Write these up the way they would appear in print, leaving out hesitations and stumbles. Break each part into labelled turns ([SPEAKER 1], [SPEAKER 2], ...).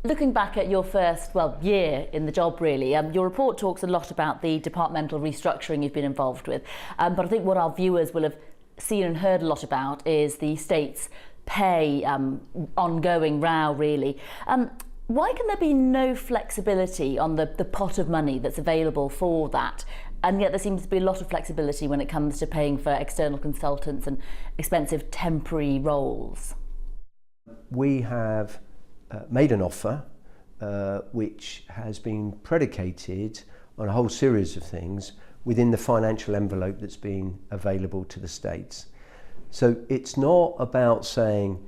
[SPEAKER 1] Looking back at your first, year in the job really, your report talks a lot about the departmental restructuring you've been involved with, but I think what our viewers will have seen and heard a lot about is the state's pay ongoing row really. Why can there be no flexibility on the pot of money that's available for that? And yet there seems to be a lot of flexibility when it comes to paying for external consultants and expensive temporary roles.
[SPEAKER 2] We have made an offer which has been predicated on a whole series of things within the financial envelope that's been available to the states. So it's not about saying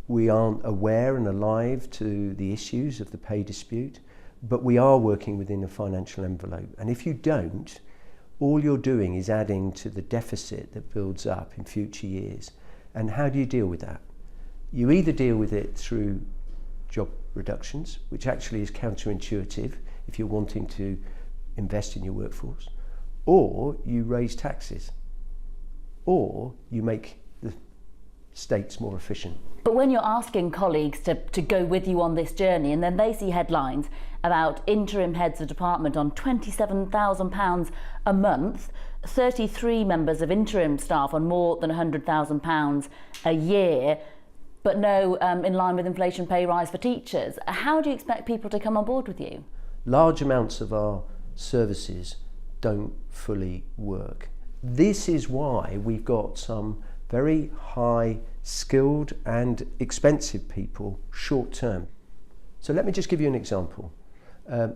[SPEAKER 2] we aren't aware and alive to the issues of the pay dispute, but we are working within a financial envelope. And if you don't, all you're doing is adding to the deficit that builds up in future years. And how do you deal with that? You either deal with it through job reductions, which actually is counterintuitive if you're wanting to invest in your workforce, or you raise taxes, or you make the states more efficient.
[SPEAKER 1] But when you're asking colleagues to go with you on this journey and then they see headlines about interim heads of department on £27,000 a month, 33 members of interim staff on more than £100,000 a year, but no in line with inflation pay rise for teachers, how do you expect people to come on board with you?
[SPEAKER 2] Large amounts of our services don't fully work. This is why we've got some very high skilled and expensive people short term. So let me just give you an example.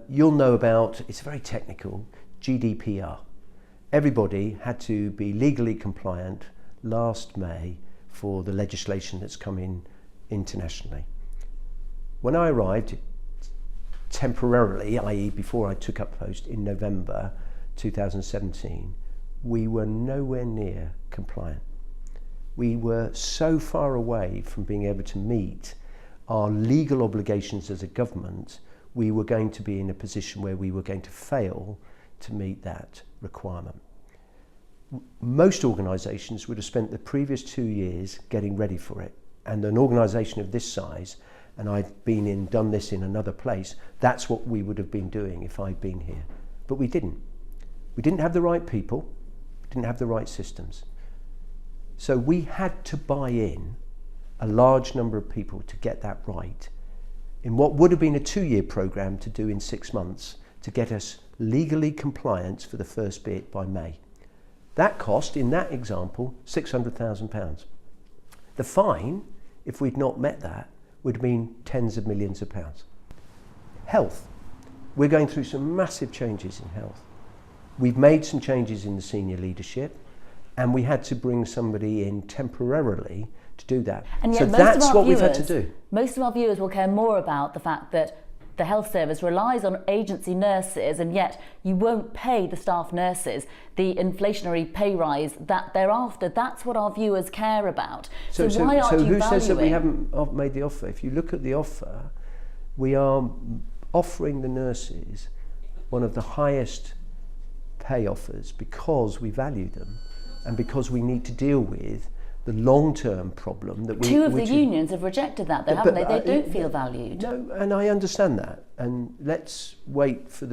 [SPEAKER 2] You'll know about, it's very technical, GDPR. Everybody had to be legally compliant last May for the legislation that's come in internationally. When I arrived temporarily, i.e. before I took up post in November 2017, we were nowhere near compliant. We were so far away from being able to meet our legal obligations as a government, we were going to be in a position where we were going to fail to meet that requirement. Most organisations would have spent the previous 2 years getting ready for it. And an organisation of this size, and I've done this in another place, that's what we would have been doing if I'd been here. But we didn't. We didn't have the right people, we didn't have the right systems. So we had to buy in a large number of people to get that right in what would have been a 2-year programme to do in 6 months to get us legally compliant for the first bit by May. That cost, in that example, £600,000. The fine, if we'd not met that, would have been tens of millions of pounds. Health. We're going through some massive changes in health. We've made some changes in the senior leadership, and we had to bring somebody in temporarily to do that.
[SPEAKER 1] And yet
[SPEAKER 2] so that's what we've had to do.
[SPEAKER 1] Most of our viewers will care more about the fact that the health service relies on agency nurses, and yet you won't pay the staff nurses the inflationary pay rise that they're after. That's what our viewers care about. So why aren't you
[SPEAKER 2] who
[SPEAKER 1] valuing?
[SPEAKER 2] Says that we haven't made the offer? If you look at the offer, we are offering the nurses one of the highest pay offers because we value them and because we need to deal with the long-term problem that
[SPEAKER 1] Two of the unions have rejected that, though, haven't they? They don't feel valued.
[SPEAKER 2] No, and I understand that. And let's wait for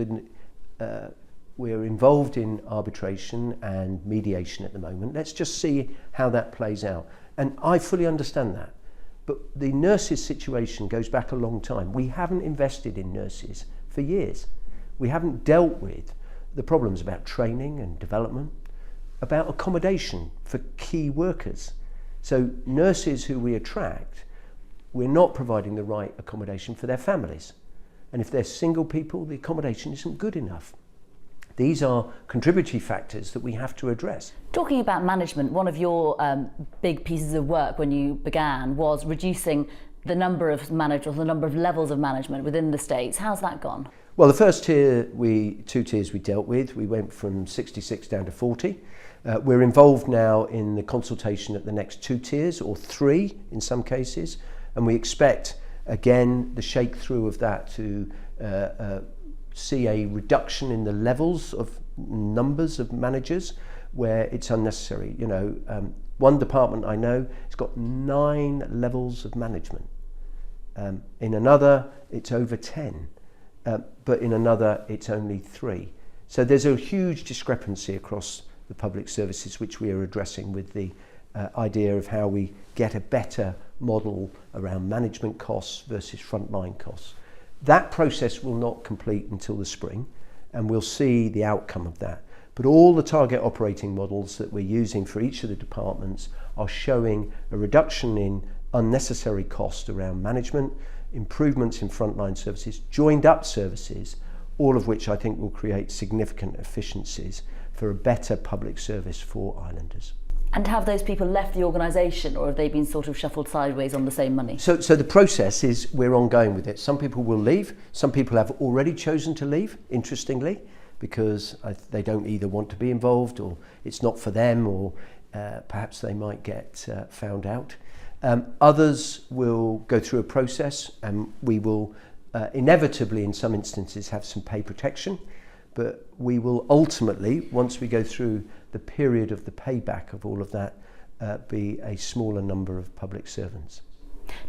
[SPEAKER 2] we're involved in arbitration and mediation at the moment. Let's just see how that plays out. And I fully understand that. But the nurses' situation goes back a long time. We haven't invested in nurses for years. We haven't dealt with the problems about training and development, about accommodation for key workers. So nurses who we attract, we're not providing the right accommodation for their families. And if they're single people, the accommodation isn't good enough. These are contributory factors that we have to address.
[SPEAKER 1] Talking about management, one of your big pieces of work when you began was reducing the number of managers, the number of levels of management within the states. How's that gone?
[SPEAKER 2] Well, the first tier, 2 tiers we dealt with, we went from 66 down to 40. We're involved now in the consultation at the next 2 tiers, or 3 in some cases, and we expect, again, the shake through of that to see a reduction in the levels of numbers of managers where it's unnecessary. You know, one department I know has got 9 levels of management. In another, it's over 10. But in another, it's only 3. So there's a huge discrepancy across the public services, which we are addressing with the idea of how we get a better model around management costs versus frontline costs. That process will not complete until the spring, and we'll see the outcome of that. But all the target operating models that we're using for each of the departments are showing a reduction in unnecessary cost around management, improvements in frontline services, joined up services, all of which I think will create significant efficiencies for a better public service for islanders.
[SPEAKER 1] And have those people left the organisation, or have they been sort of shuffled sideways on the same money?
[SPEAKER 2] So the process is we're ongoing with it. Some people will leave. Some people have already chosen to leave, interestingly, because they don't either want to be involved, or it's not for them, or perhaps they might get found out. Others will go through a process, and we will inevitably, in some instances, have some pay protection. But we will ultimately, once we go through the period of the payback of all of that, be a smaller number of public servants.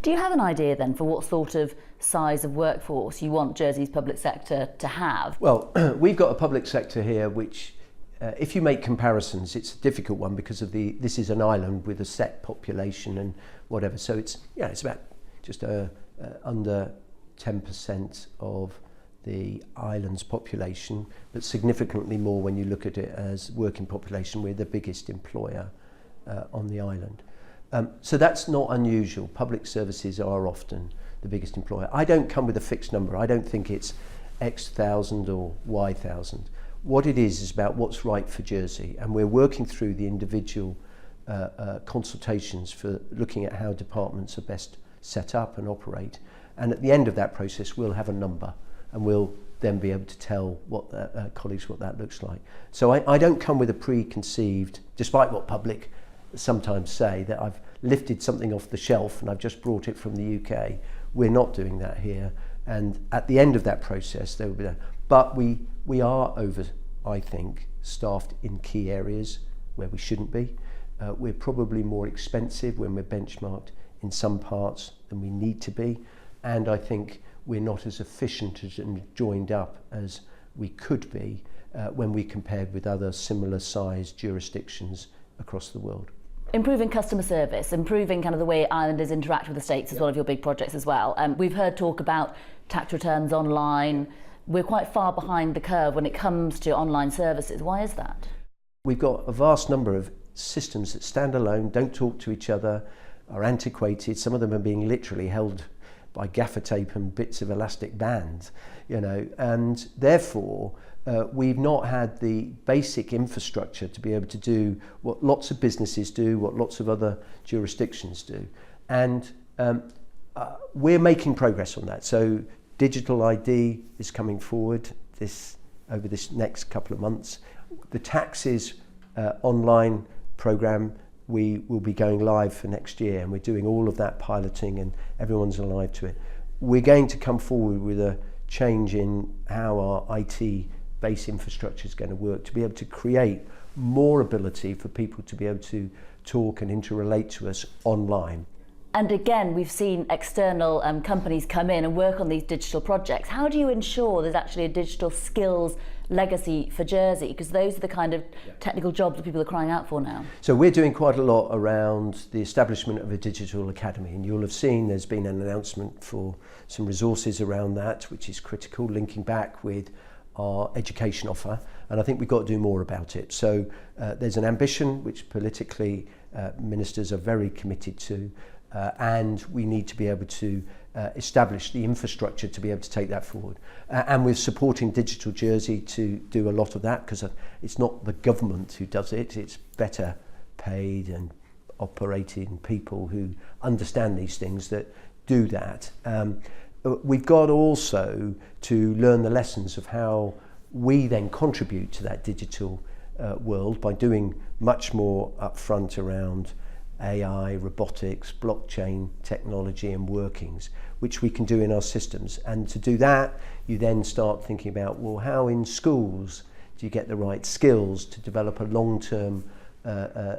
[SPEAKER 1] Do you have an idea then for what sort of size of workforce you want Jersey's public sector to have?
[SPEAKER 2] Well, we've got a public sector here which, if you make comparisons, it's a difficult one because of this is an island with a set population and whatever. So it's about just under 10% of the island's population, but significantly more when you look at it as working population. We're the biggest employer on the island. So that's not unusual. Public services are often the biggest employer. I don't come with a fixed number. I don't think it's X thousand or Y thousand. What it is about what's right for Jersey, and we're working through the individual consultations for looking at how departments are best set up and operate. And at the end of that process, we'll have a number, and we'll then be able to tell colleagues what that looks like. So I don't come with a preconceived, despite what public sometimes say, that I've lifted something off the shelf and I've just brought it from the UK. We're not doing that here. And at the end of that process, there will be that. But we are over, I think, staffed in key areas where we shouldn't be. We're probably more expensive when we're benchmarked in some parts than we need to be. And I think we're not as efficient and joined up as we could be when we compared with other similar sized jurisdictions across the world.
[SPEAKER 1] Improving customer service, improving kind of the way islanders interact with the states is one of your big projects as well. We've heard talk about tax returns online. We're quite far behind the curve when it comes to online services. Why is that?
[SPEAKER 2] We've got a vast number of systems that stand alone, don't talk to each other, are antiquated. Some of them are being literally held by gaffer tape and bits of elastic bands, and therefore we've not had the basic infrastructure to be able to do what lots of businesses do, what lots of other jurisdictions do. And we're making progress on that. So digital ID is coming forward over this next couple of months. The taxes online programme, we will be going live for next year, and we're doing all of that piloting and everyone's alive to it. We're going to come forward with a change in how our IT base infrastructure is going to work to be able to create more ability for people to be able to talk and interrelate to us online.
[SPEAKER 1] And again, we've seen external companies come in and work on these digital projects. How do you ensure there's actually a digital skills legacy for Jersey? Because those are the kind of technical jobs that people are crying out for now.
[SPEAKER 2] So we're doing quite a lot around the establishment of a digital academy, and you'll have seen there's been an announcement for some resources around that, which is critical, linking back with our education offer, and I think we've got to do more about it. So there's an ambition which politically ministers are very committed to, and we need to be able to establish the infrastructure to be able to take that forward. And we're supporting Digital Jersey to do a lot of that, because it's not the government who does it, it's better paid and operating people who understand these things that do that. We've got also to learn the lessons of how we then contribute to that digital world by doing much more upfront around AI, robotics, blockchain technology and workings, which we can do in our systems. And to do that, you then start thinking about, well, how in schools do you get the right skills to develop a long-term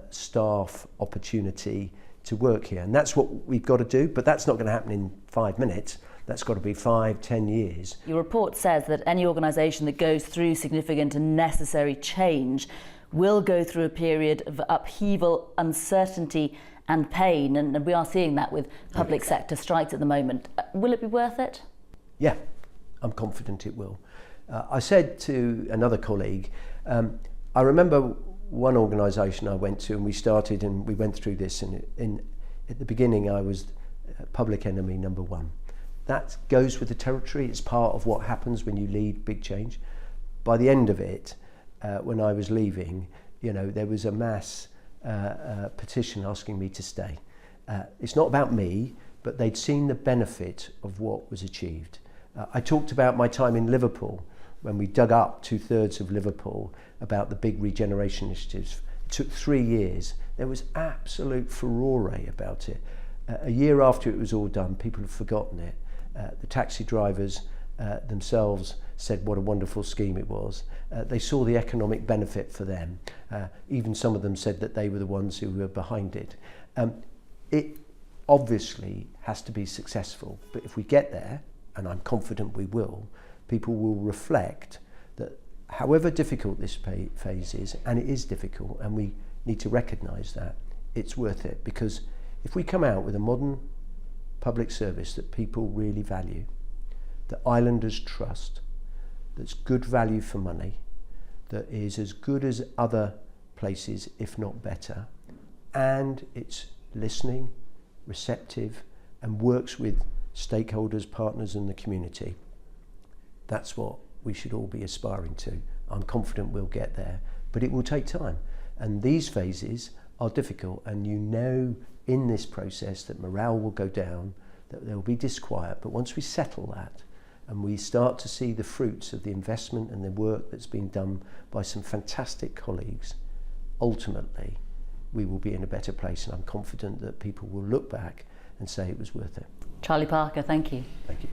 [SPEAKER 2] staff opportunity to work here. And that's what we've got to do, but that's not going to happen in 5 minutes. That's got to be 5, 10 years.
[SPEAKER 1] Your report says that any organisation that goes through significant and necessary change will go through a period of upheaval, uncertainty and pain, and we are seeing that with public sector strikes at the moment. Will it be worth it?
[SPEAKER 2] Yeah, I'm confident it will. I said to another colleague, I remember one organisation I went to, and we went through this, and at the beginning I was public enemy number one. That goes with the territory. It's part of what happens when you lead big change. By the end of it, when I was leaving, there was a mass petition asking me to stay. It's not about me, but they'd seen the benefit of what was achieved. I talked about my time in Liverpool, when we dug up 2/3 of Liverpool, about the big regeneration initiatives. It took 3 years. There was absolute furore about it. A year after it was all done, people have forgotten it. The taxi drivers themselves said what a wonderful scheme it was. They saw the economic benefit for them. Even some of them said that they were the ones who were behind it. It obviously has to be successful, but if we get there, and I'm confident we will, people will reflect that however difficult this phase is, and it is difficult, and we need to recognise that, it's worth it. Because if we come out with a modern public service that people really value, that islanders trust, that's good value for money, that is as good as other places, if not better, and it's listening, receptive, and works with stakeholders, partners in the community, that's what we should all be aspiring to. I'm confident we'll get there, but it will take time. And these phases are difficult, and in this process that morale will go down, that there will be disquiet, but once we settle that and we start to see the fruits of the investment and the work that's been done by some fantastic colleagues, ultimately we will be in a better place, and I'm confident that people will look back and say it was worth it.
[SPEAKER 1] Charlie Parker, thank you.
[SPEAKER 2] Thank you.